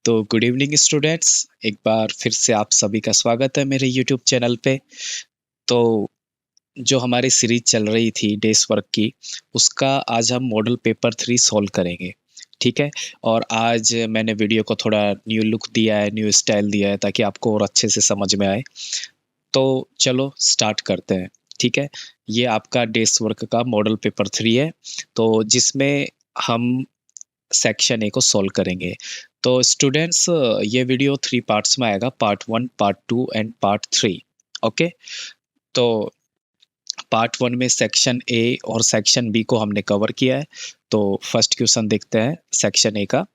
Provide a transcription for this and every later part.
तो good evening students, एक बार फिर से आप सभी का स्वागत है मेरे यूट्यूब चैनल पे। तो जो हमारी सीरीज चल रही थी डेस वर्क की, उसका आज हम मॉडल पेपर 3 सॉल्व करेंगे। ठीक है। और आज मैंने वीडियो को थोड़ा न्यू लुक दिया है, न्यू स्टाइल दिया है, ताकि आपको और अच्छे से समझ में आए। तो चलो स्टार्ट करते हैं। ठीक है। ये आपका डेस वर्क का मॉडल पेपर 3 है, तो जिसमें हम सेक्शन ए को सॉल्व करेंगे। तो स्टूडेंट्स, ये वीडियो 3 पार्ट्स में आएगा, part 1, part 2 and part 3। Okay. तो पार्ट 1 में सेक्शन ए और सेक्शन बी को हमने कवर किया है। तो फर्स्ट क्वेश्चन देखते हैं। सेक्शन ए का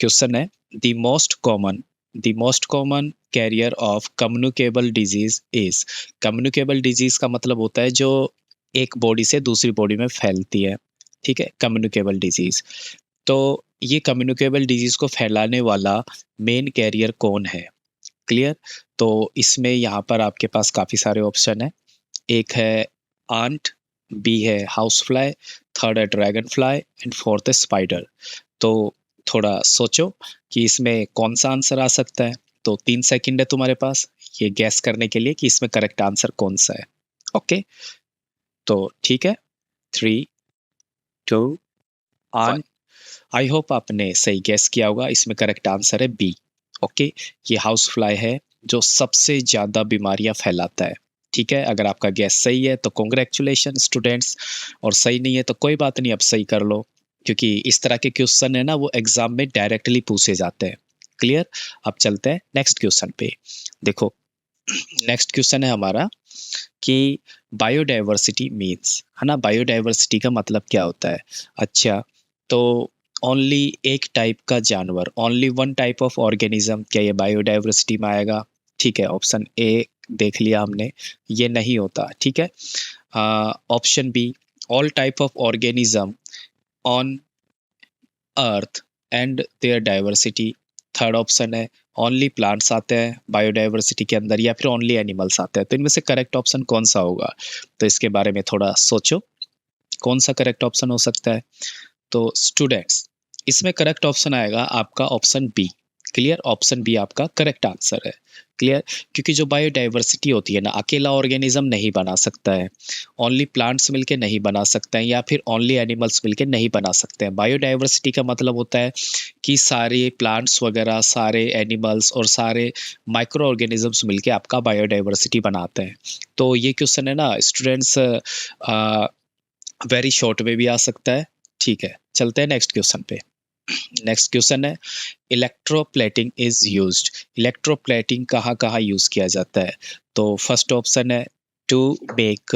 क्वेश्चन है, the most common carrier of communicable disease is. Communicable disease का मतलब होता है जो एक बॉडी से दूसरी बॉडी में फैलती है। ठीक है, कम्युनिकेबल डिजीज। तो ये कम्युनिकेबल डिजीज को फैलाने वाला मेन कैरियर कौन है? क्लियर। तो इसमें यहाँ पर आपके पास काफी सारे ऑप्शन है। एक है आंट, बी है हाउस फ्लाई, थर्ड है ड्रैगन फ्लाई एंड फोर्थ है स्पाइडर। तो थोड़ा सोचो कि इसमें कौन सा आंसर आ सकता है। तो 3 सेकंड है तुम्हारे पास ये गैस करने के लिए कि इसमें करेक्ट आंसर कौन सा है। ओके। तो ठीक है, 3, 2, आंट। आई होप आपने सही गैस किया होगा। इसमें करेक्ट आंसर है बी। ओके। ये हाउस फ्लाई है जो सबसे ज्यादा बीमारियां फैलाता है। ठीक है, अगर आपका गैस सही है तो कॉन्ग्रेचुलेशन स्टूडेंट्स, और सही नहीं है तो कोई बात नहीं, अब सही कर लो, क्योंकि इस तरह के क्वेश्चन है ना, वो एग्जाम में डायरेक्टली पूछे जाते हैं। क्लियर। अब चलते हैं नेक्स्ट क्वेश्चन पे। देखो, नेक्स्ट क्वेश्चन है हमारा कि बायोडाइवर्सिटी मीन्स, है ना, बायोडाइवर्सिटी का मतलब क्या होता है? अच्छा, तो ओनली एक टाइप का जानवर, only one type of organism, क्या ये बायोडाइवर्सिटी में आएगा? ठीक है, ऑप्शन ए देख लिया हमने, ये नहीं होता। ठीक है। Option B, all type of organism on earth and their diversity. Third option है ओनली प्लांट्स आते हैं बायोडाइवर्सिटी के अंदर, या फिर ओनली एनिमल्स आते हैं। तो इनमें से करेक्ट ऑप्शन कौन सा होगा? तो इसके बारे में थोड़ा सोचो, कौन सा करेक्ट ऑप्शन हो सकता है। तो स्टूडेंट्स, इसमें करेक्ट ऑप्शन आएगा आपका option B. Clear, option B आपका करेक्ट आंसर है। क्लियर। क्योंकि जो बायोडाइवर्सिटी होती है ना, अकेला ऑर्गेनिज्म नहीं बना सकता है, ओनली प्लांट्स मिलके नहीं बना सकते हैं, या फिर ओनली एनिमल्स मिलके नहीं बना सकते हैं। बायोडाइवर्सिटी का मतलब होता है कि सारे प्लांट्स वगैरह, सारे एनिमल्स और सारे माइक्रो ऑर्गेनिजम्स मिलके आपका बायोडाइवर्सिटी बनाते हैं। तो ये क्वेश्चन है ना स्टूडेंट्स, वेरी शॉर्ट में भी आ सकता है। ठीक है, चलते हैं नेक्स्ट क्वेश्चन पे। नेक्स्ट क्वेश्चन है, इलेक्ट्रोप्लेटिंग इज यूज्ड। इलेक्ट्रोप्लेटिंग कहाँ कहाँ यूज किया जाता है? तो फर्स्ट ऑप्शन है to make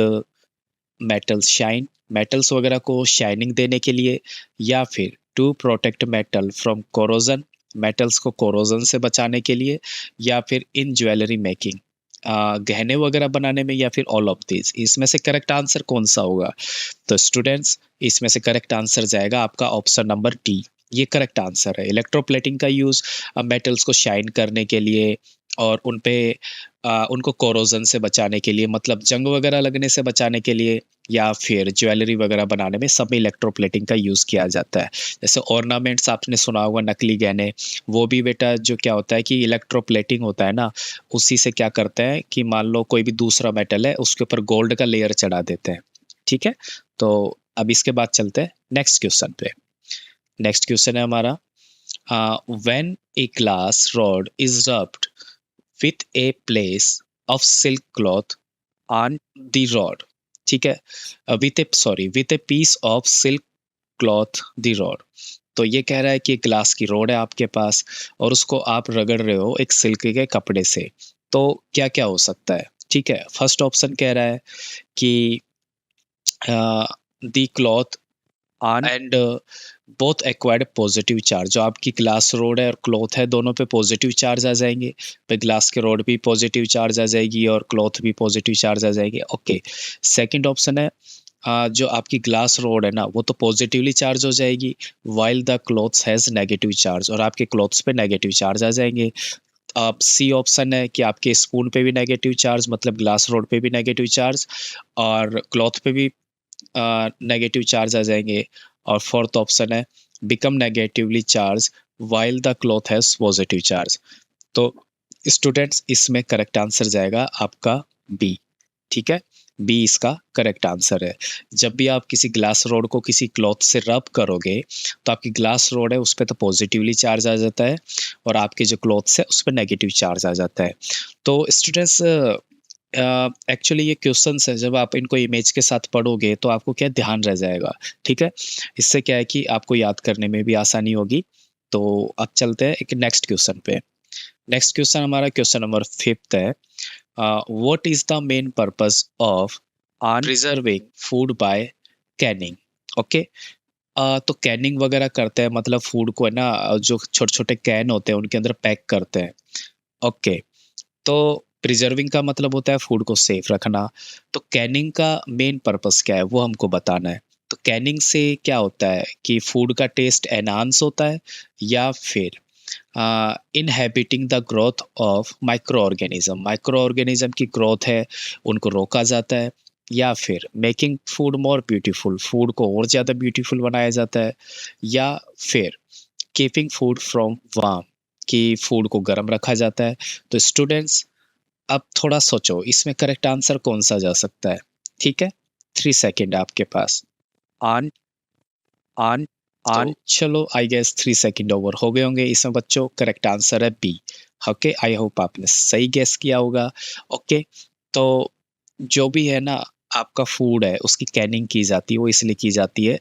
metals shine, metals वगैरह को शाइनिंग देने के लिए, या फिर to protect metal from corrosion, metals को कोरोजन से बचाने के लिए, या फिर इन ज्वेलरी मेकिंग, गहने वगैरह बनाने में, या फिर ऑल ऑफ दिस। इसमें से करेक्ट आंसर कौन सा होगा? तो स्टूडेंट्स, इसमें से करेक्ट आंसर जाएगा आपका ऑप्शन नंबर डी। ये करेक्ट आंसर है। इलेक्ट्रोप्लेटिंग का यूज मेटल्स को शाइन करने के लिए और उन पे उनको कोरोजन से बचाने के लिए, मतलब जंग वगैरह लगने से बचाने के लिए, या फिर ज्वेलरी वगैरह बनाने में, सब में इलेक्ट्रोप्लेटिंग का यूज किया जाता है। जैसे ऑर्नामेंट्स आपने सुना होगा, नकली गहने, वो भी बेटा जो क्या होता है कि इलेक्ट्रोप्लेटिंग होता है ना, उसी से क्या करते हैं कि मान लो कोई भी दूसरा मेटल है, उसके ऊपर गोल्ड का लेयर चढ़ा देते हैं। ठीक है। तो अब इसके बाद चलते हैं नेक्स्ट क्वेश्चन पे। नेक्स्ट क्वेश्चन है हमारा, when a glass rod is rubbed with a place of silk cloth on the rod. ठीक है, with a piece of silk cloth the rod. तो ये कह रहा है कि ग्लास की रोड है आपके पास, और उसको आप रगड़ रहे हो एक सिल्क के कपड़े से। तो क्या क्या हो सकता है? ठीक है, फर्स्ट ऑप्शन कह रहा है कि the cloth on and both acquired positive charge. जो आपकी ग्लास रोड है और क्लॉथ है, दोनों पे पॉजिटिव चार्ज आ जाएंगे। पे ग्लास के रोड भी पॉजिटिव चार्ज आ जाएगी और क्लॉथ भी पॉजिटिव चार्ज आ जाएगी। ओके। सेकंड ऑप्शन है, जो आपकी ग्लास रोड है ना, वो तो पॉजिटिवली चार्ज हो जाएगी, while the clothes has negative charge, और आपके क्लॉथ्स पे नेगेटिव चार्ज आ जाएंगे। अब सी ऑप्शन है कि आपके स्पून पे भी नेगेटिव चार्ज, मतलब ग्लास रोड पे भी नेगेटिव चार्ज, और क्लॉथ पे भी नेगेटिव चार्ज आ जाएंगे। और फोर्थ ऑप्शन है become negatively charged while the cloth has positive charge। तो स्टूडेंट्स इसमें करेक्ट आंसर जाएगा आपका बी। ठीक है, बी इसका करेक्ट आंसर है। जब भी आप किसी ग्लास रोड को किसी क्लॉथ से रब करोगे तो आपकी ग्लास रोड है उस पर तो पॉजिटिवली चार्ज आ जाता है और आपके जो क्लॉथ्स है उस पर नेगेटिव चार्ज आ जाता है। तो स्टूडेंट्स एक्चुअली ये क्वेश्चंस है, जब आप इनको इमेज के साथ पढ़ोगे तो आपको क्या ध्यान रह जाएगा। ठीक है, इससे क्या है कि आपको याद करने में भी आसानी होगी। तो अब चलते हैं एक नेक्स्ट क्वेश्चन पे। नेक्स्ट क्वेश्चन हमारा क्वेश्चन नंबर 5 है। What is the main purpose of preserving food by Canning. Okay, तो कैनिंग वगैरह करते हैं, मतलब फूड को है ना जो छोटे छोटे कैन होते हैं उनके अंदर पैक करते हैं। ओके, तो प्रिजर्विंग का मतलब होता है फूड को सेफ रखना। तो कैनिंग का मेन पर्पस क्या है वो हमको बताना है। तो कैनिंग से क्या होता है कि फूड का टेस्ट एनहांस होता है, या फिर inhabiting the growth of micro organism, micro organism की ग्रोथ है उनको रोका जाता है, या फिर making food more beautiful, food को और ज़्यादा ब्यूटीफुल बनाया जाता है, या फिर कीपिंग फूड फ्रॉम वार्म, कि फूड को गर्म रखा जाता है। तो स्टूडेंट्स अब थोड़ा सोचो इसमें करेक्ट आंसर कौन सा जा सकता है। ठीक है, 3 सेकेंड आपके पास। ऑन ऑन ऑन, चलो आई गेस 3 सेकेंड ओवर हो गए होंगे। इसमें बच्चों करेक्ट आंसर है बी। ओके, आई होप आपने सही गेस किया होगा। ओके, तो जो भी है ना आपका फूड है उसकी कैनिंग की जाती है, वो इसलिए की जाती है,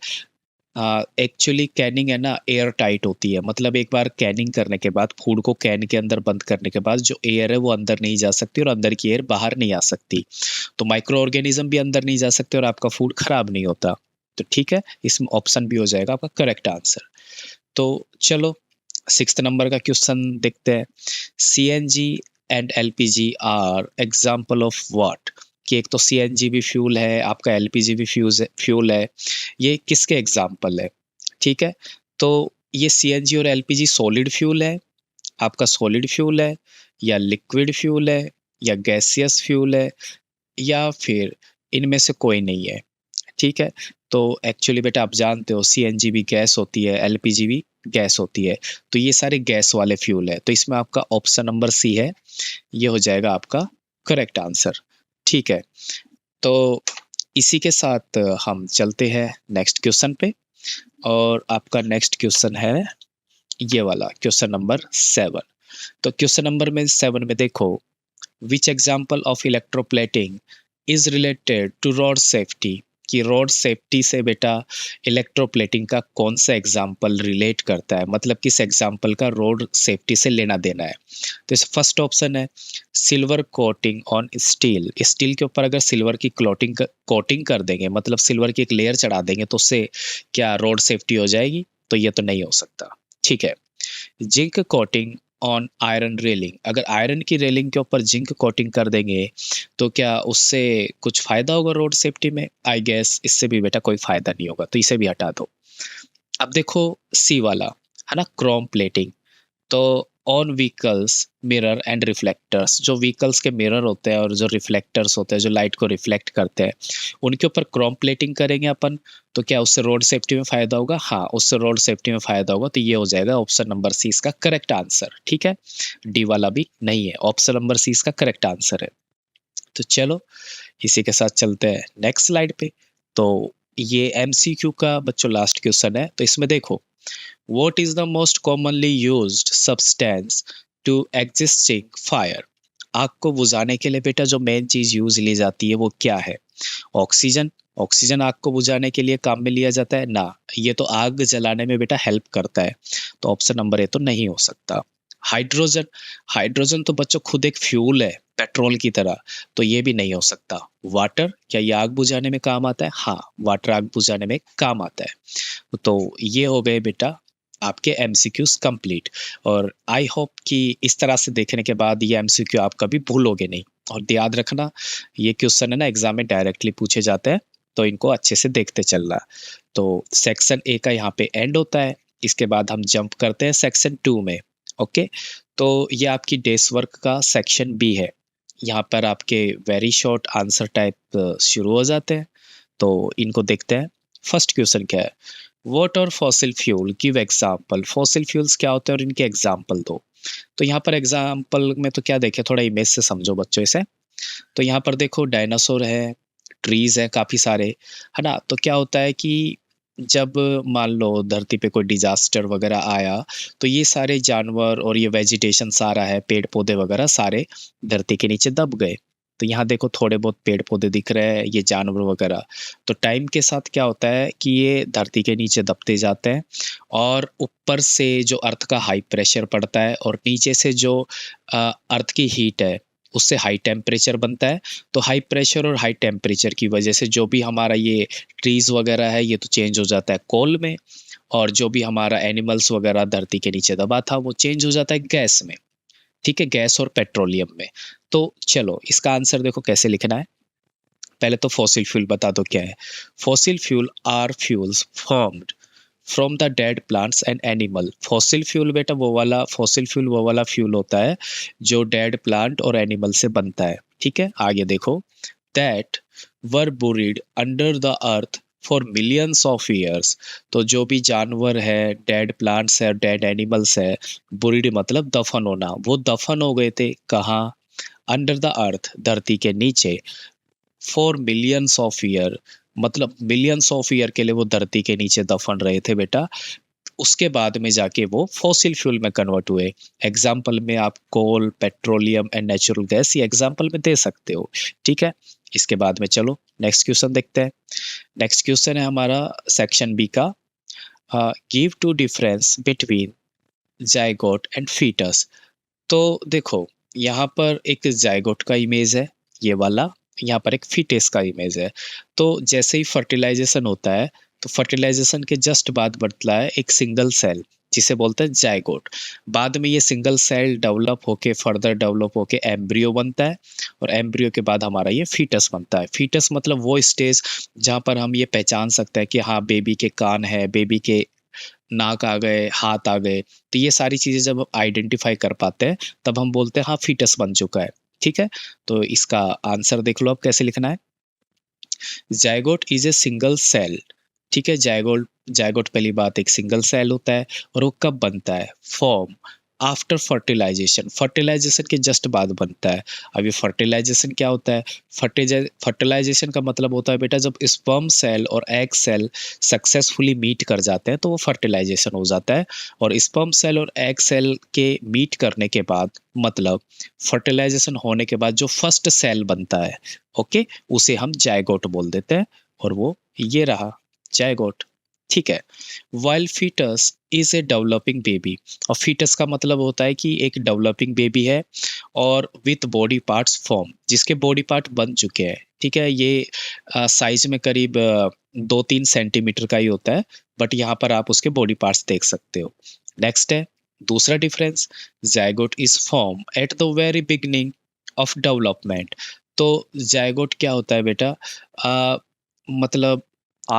एक्चुअली कैनिंग है ना एयर टाइट होती है, मतलब एक बार कैनिंग करने के बाद फूड को कैन के अंदर बंद करने के बाद जो एयर है वो अंदर नहीं जा सकती और अंदर की एयर बाहर नहीं आ सकती। तो माइक्रो ऑर्गेनिज्म भी अंदर नहीं जा सकते और आपका फूड खराब नहीं होता। तो ठीक है, इसमें ऑप्शन भी हो जाएगा आपका करेक्ट आंसर। तो चलो 6 नंबर का क्वेश्चन देखते हैं। CNG and LPG are example of what. कि एक तो सीएनजी भी फ्यूल है, आपका एलपीजी भी फ्यूल है, ये किसके एग्जाम्पल है। ठीक है, तो ये सीएनजी और एलपीजी सॉलिड फ्यूल है, आपका सॉलिड फ्यूल है, या लिक्विड फ्यूल है, या गैसियस फ्यूल है, या फिर इनमें से कोई नहीं है। ठीक है, तो एक्चुअली बेटा आप जानते हो सीएनजी भी गैस होती है, एलपीजी भी गैस होती है, तो ये सारे गैस वाले फ्यूल है। तो इसमें आपका ऑप्शन नंबर सी है, ये हो जाएगा आपका करेक्ट आंसर। ठीक है, तो इसी के साथ हम चलते हैं नेक्स्ट क्वेश्चन पे, और आपका नेक्स्ट क्वेश्चन है ये वाला क्वेश्चन नंबर 7। तो क्वेश्चन नंबर में 7 में देखो, which example of electroplating is related to road safety. कि रोड सेफ्टी से बेटा इलेक्ट्रोप्लेटिंग का कौन सा एग्जाम्पल रिलेट करता है, मतलब किस एग्जाम्पल का रोड सेफ्टी से लेना देना है। तो इस फर्स्ट ऑप्शन है silver coating on steel. Steel के ऊपर अगर सिल्वर की कोटिंग कर देंगे, मतलब सिल्वर की एक लेयर चढ़ा देंगे, तो उससे क्या रोड सेफ्टी हो जाएगी। तो ये तो नहीं हो सकता। ठीक है, zinc coating on iron railing, अगर आयरन की रेलिंग के ऊपर जिंक कोटिंग कर देंगे तो क्या उससे कुछ फायदा होगा रोड सेफ्टी में। आई गेस इससे भी बेटा कोई फायदा नहीं होगा, तो इसे भी हटा दो। अब देखो सी वाला है ना, क्रोम प्लेटिंग। तो on vehicles mirror and reflectors, जो व्हीकल्स के मिरर होते हैं और जो रिफ्लेक्टर्स होते हैं जो लाइट को रिफ्लेक्ट करते हैं, उनके ऊपर क्रोम प्लेटिंग करेंगे अपन, तो क्या उससे रोड सेफ्टी में फायदा होगा। हाँ, उससे रोड सेफ्टी में फायदा होगा, तो ये हो जाएगा ऑप्शन नंबर सी इसका करेक्ट आंसर। ठीक है, डी वाला भी नहीं है, ऑप्शन नंबर सी इसका करेक्ट आंसर है। तो चलो इसी के साथ चलते हैं नेक्स्ट स्लाइड पे। तो ये एमसीक्यू का बच्चों लास्ट क्वेश्चन है। तो इसमें देखो, What is the most commonly used substance to extinguishing fire? आग को बुझाने के लिए बेटा जो मेन चीज यूज ली जाती है वो क्या है। ऑक्सीजन, ऑक्सीजन आग को बुझाने के लिए काम में लिया जाता है ना, ये तो आग जलाने में बेटा हेल्प करता है, तो ऑप्शन नंबर ए तो नहीं हो सकता। हाइड्रोजन, हाइड्रोजन तो बच्चों खुद एक फ्यूल है पेट्रोल की तरह, तो ये भी नहीं हो सकता। वाटर, क्या ये आग बुझाने में काम आता है। हाँ, वाटर आग बुझाने में काम आता है। तो ये हो गए बेटा आपके एमसीक्यूज कंप्लीट। और आई होप कि इस तरह से देखने के बाद ये एमसीक्यू आप कभी भूलोगे नहीं। और याद रखना ये क्वेश्चन है ना एग्जाम में डायरेक्टली पूछे जाते हैं, तो इनको अच्छे से देखते चलना। तो सेक्शन ए का यहाँ पे एंड होता है, इसके बाद हम जंप करते हैं सेक्शन 2 में। ओके, तो ये आपकी डेस्क वर्क का सेक्शन बी है। यहाँ पर आपके वेरी शॉर्ट आंसर टाइप शुरू हो जाते हैं, तो इनको देखते हैं। फर्स्ट क्वेश्चन क्या है, व्हाट और fossil fuel, give example. Fossil fuels क्या होते हैं और इनके एग्जांपल दो। तो यहाँ पर एग्जांपल में तो क्या देखे, थोड़ा इमेज से समझो बच्चों इसे। तो यहाँ पर देखो डायनासोर है, ट्रीज है काफी सारे, है ना। तो क्या होता है कि जब मान लो धरती पे कोई डिजास्टर वगैरह आया, तो ये सारे जानवर और ये वेजिटेशन सारा है, पेड़ पौधे वगैरह सारे धरती के नीचे दब गए। तो यहाँ देखो थोड़े बहुत पेड़ पौधे दिख रहे हैं, ये जानवर वगैरह। तो टाइम के साथ क्या होता है कि ये धरती के नीचे दबते जाते हैं, और ऊपर से जो अर्थ का हाई प्रेशर पड़ता है और नीचे से जो अर्थ की हीट है उससे हाई टेम्परेचर बनता है। तो हाई प्रेशर और हाई टेम्परेचर की वजह से जो भी हमारा ये ट्रीज वगैरह है ये तो चेंज हो जाता है कोल में, और जो भी हमारा एनिमल्स वगैरह धरती के नीचे दबा था वो चेंज हो जाता है गैस में। ठीक है, गैस और पेट्रोलियम में। तो चलो इसका आंसर देखो कैसे लिखना है। पहले तो फॉसिल फ्यूल बता दो क्या है। Fossil fuel are fuels formed from the dead plants and animal. Fossil fuel बेटा वो वाला फॉसिल फ्यूल वो वाला फ्यूल होता है जो डेड प्लांट और एनिमल से बनता है। ठीक है, आगे देखो। That were buried under the earth for millions of years. तो जो भी जानवर है, डेड प्लांट्स है, डेड एनिमल्स है, बुरीड मतलब दफन होना, वो दफन हो गए थे कहाँ? अंडर द अर्थ, धरती के नीचे। फॉर मिलियंस ऑफ ईयर मतलब मिलियंस ऑफ ईयर के लिए वो धरती के नीचे दफन रहे थे बेटा। उसके बाद में जाके वो फॉसिल फ्यूल में कन्वर्ट हुए। एग्जाम्पल में आप कोल, पेट्रोलियम एंड नेचुरल गैस ये एग्जाम्पल में दे सकते हो। ठीक है, इसके बाद में चलो नेक्स्ट क्वेश्चन देखते हैं। नेक्स्ट क्वेश्चन है हमारा सेक्शन बी का, give two difference between zygote and foetus. तो देखो यहाँ पर एक जाइगोट का इमेज है ये वाला, यहाँ पर एक फीटेस का इमेज है। तो जैसे ही फर्टिलाइजेशन होता है, तो फर्टिलाइजेशन के जस्ट बाद बढ़ता है एक सिंगल सेल जिसे बोलते हैं जाइगोट। बाद में ये सिंगल सेल डेवलप होके फर्दर डेवलप होके एम्ब्रियो बनता है, और एम्ब्रियो के बाद हमारा ये फीटस बनता है। फीटस मतलब वो स्टेज जहाँ पर हम ये पहचान सकते हैं कि हाँ बेबी के कान है, बेबी के नाक आ गए, हाथ आ गए। तो ये सारी चीज़ें जब आइडेंटिफाई कर पाते हैं तब हम बोलते हैं हाँ फीटस बन चुका है। ठीक है, तो इसका आंसर देख लो अब कैसे लिखना है। Zygote is a single cell. ठीक है, जाइगोट जाइगोट पहली बात एक सिंगल सेल होता है, और वो कब बनता है? Form after fertilization. फर्टिलाइजेशन के जस्ट बाद बनता है। अब ये फर्टिलाइजेशन क्या होता है? फर्टिलाइजेशन का मतलब होता है बेटा जब स्पर्म सेल और एग सेल सक्सेसफुली मीट कर जाते हैं तो वो फर्टिलाइजेशन हो जाता है। और स्पर्म सेल और एग सेल के मीट करने के बाद मतलब फर्टिलाइजेशन होने के बाद जो फर्स्ट सेल बनता है, ओके, उसे हम जाइगोट बोल देते हैं, और वो ये रहा जाइगोट। ठीक है, while foetus is a developing baby. और फीटस का मतलब होता है कि एक डेवलपिंग बेबी है और विथ बॉडी पार्ट्स फॉर्म, जिसके बॉडी पार्ट बन चुके हैं। ठीक है, ये साइज में करीब 2-3 सेंटीमीटर का ही होता है, बट यहाँ पर आप उसके बॉडी पार्ट्स देख सकते हो। नेक्स्ट है दूसरा difference, zygote is form at the very beginning of development. तो जाइगोट क्या होता है बेटा? मतलब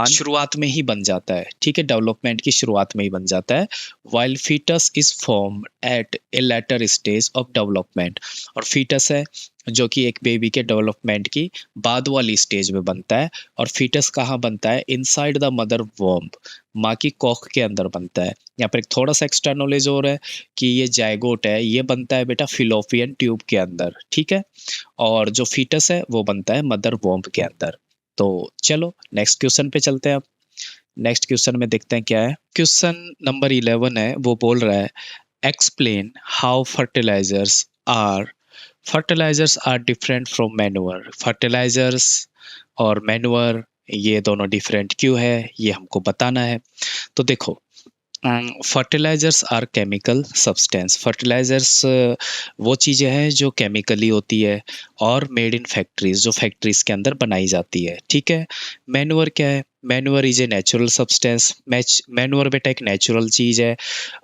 शुरुआत में ही बन जाता है। ठीक है, डेवलपमेंट की शुरुआत में ही बन जाता है। While foetus is form at a later stage of development. और फीटस है जो कि एक बेबी के डेवलपमेंट की बाद वाली स्टेज में बनता है। और फीटस कहाँ बनता है? इनसाइड द मदर वॉम्ब, माँ की कोख के अंदर बनता है। यहाँ पर एक थोड़ा सा एक्स्ट्रा नॉलेज और है कि ये जाइगोट है ये बनता है बेटा फिलोपियन ट्यूब के अंदर। ठीक है, और जो फीटस है वो बनता है मदर वॉम्ब के अंदर। तो चलो नेक्स्ट क्वेश्चन पे चलते हैं अब। नेक्स्ट क्वेश्चन में देखते हैं क्या है। क्वेश्चन नंबर 11 है, वो बोल रहा है explain how fertilizers are different from manure. Fertilizers और मैन्योर ये दोनों डिफरेंट क्यों है ये हमको बताना है। तो देखो fertilizers are chemical substance. Fertilizers वो चीज़ें हैं जो केमिकली होती है और मेड इन फैक्ट्रीज, जो फैक्ट्रीज के अंदर बनाई जाती है। ठीक है, मैन्योर क्या है? Manure is a natural substance. Manure बेटा एक नेचुरल चीज़ है,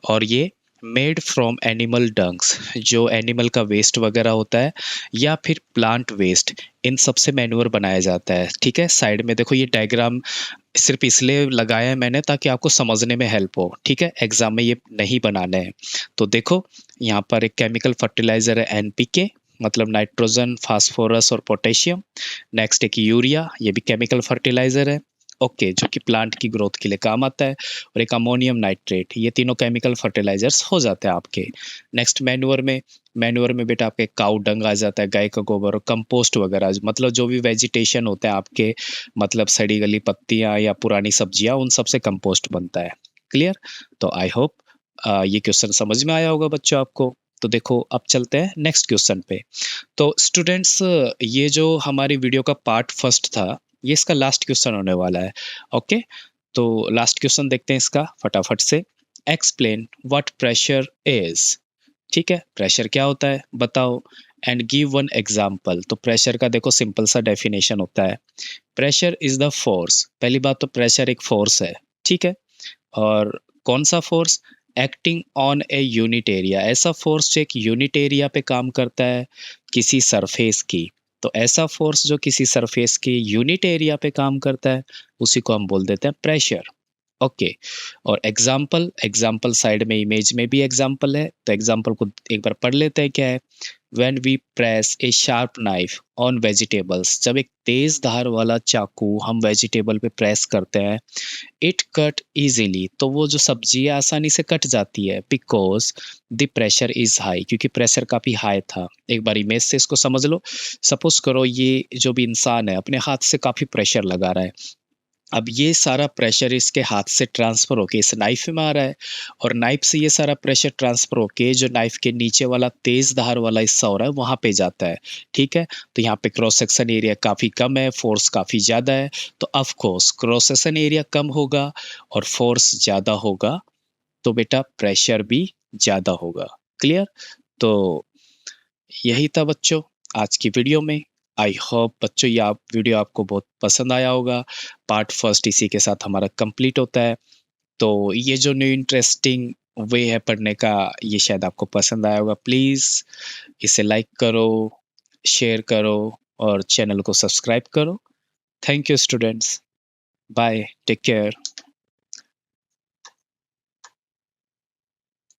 और ये मेड फ्रॉम एनिमल डंग्स, जो एनिमल का वेस्ट वगैरह होता है या फिर प्लांट वेस्ट, इन सब से मैन्योर बनाया जाता है। ठीक है, साइड में देखो ये डायग्राम सिर्फ इसलिए लगाया है मैंने ताकि आपको समझने में हेल्प हो। ठीक है, एग्जाम में ये नहीं बनाने हैं। तो देखो यहाँ पर एक केमिकल फर्टिलाइजर है एनपीके, मतलब नाइट्रोजन, फास्फोरस और पोटेशियम। नेक्स्ट एक यूरिया, ये भी केमिकल फर्टिलाइजर है। ओके, जो कि प्लांट की ग्रोथ के लिए काम आता है, और एक अमोनियम नाइट्रेट, ये तीनों केमिकल फर्टिलाइजर्स हो जाते हैं आपके। नेक्स्ट मैन्योर में बेटा आपके काऊ डंग आ जाता है, गाय का गोबर, और कंपोस्ट वगैरह, मतलब जो भी वेजिटेशन होता है आपके, मतलब सड़ी गली पत्तियां या पुरानी सब्जियां, उन सब से कंपोस्ट बनता है। क्लियर? तो आई होप ये क्वेश्चन समझ में आया होगा बच्चों आपको। तो देखो अब चलते हैं नेक्स्ट क्वेश्चन पे। तो स्टूडेंट्स, ये जो हमारी वीडियो का पार्ट फर्स्ट था, ये इसका लास्ट क्वेश्चन होने वाला है। ओके, तो लास्ट क्वेश्चन देखते हैं इसका फटाफट से। Explain what pressure is. ठीक है, प्रेशर क्या होता है बताओ, एंड गिव वन एग्जांपल। तो प्रेशर का देखो सिंपल सा डेफिनेशन होता है, प्रेशर इज द फोर्स। पहली बात तो प्रेशर एक फोर्स है, ठीक है। और कौन सा force? Acting on a unit area, ऐसा फोर्स जो एक यूनिट एरिया पे काम करता है किसी सरफेस की। तो ऐसा फोर्स जो किसी सरफेस की यूनिट एरिया पे काम करता है, उसी को हम बोल देते हैं प्रेशर। ओके, और एग्जाम्पल साइड में इमेज में भी एग्जाम्पल है, तो एग्जाम्पल को एक बार पढ़ लेते हैं। क्या है? When we press a sharp knife on vegetables, जब एक तेज धार वाला चाकू हम वेजिटेबल पे प्रेस करते हैं, इट कट इजीली, तो वो जो सब्जी है आसानी से कट जाती है, because the pressure is high, क्योंकि प्रेशर काफी हाई था। एक बार इमेज से इसको समझ लो। सपोज करो ये जो भी इंसान है अपने हाथ से काफी प्रेशर लगा रहा है, अब ये सारा प्रेशर इसके हाथ से ट्रांसफर होके इस नाइफ में आ रहा है, और नाइफ से ये सारा प्रेशर ट्रांसफर होके जो नाइफ के नीचे वाला तेज धार वाला हिस्सा हो रहा है वहां पे जाता है। ठीक है, तो यहाँ पे क्रॉस सेक्शन एरिया काफी कम है, फोर्स काफी ज्यादा है, तो of course cross section area कम होगा और फोर्स ज्यादा होगा, तो बेटा प्रेशर भी ज्यादा होगा। क्लियर? तो यही था बच्चों आज की वीडियो में। आई होप बच्चों ये आप वीडियो आपको बहुत पसंद आया होगा। पार्ट फर्स्ट इसी के साथ हमारा कंप्लीट होता है। तो ये जो न्यू इंटरेस्टिंग वे है पढ़ने का, ये शायद आपको पसंद आया होगा। प्लीज़ इसे लाइक करो, शेयर करो, और चैनल को सब्सक्राइब करो। Thank you students, bye, take care.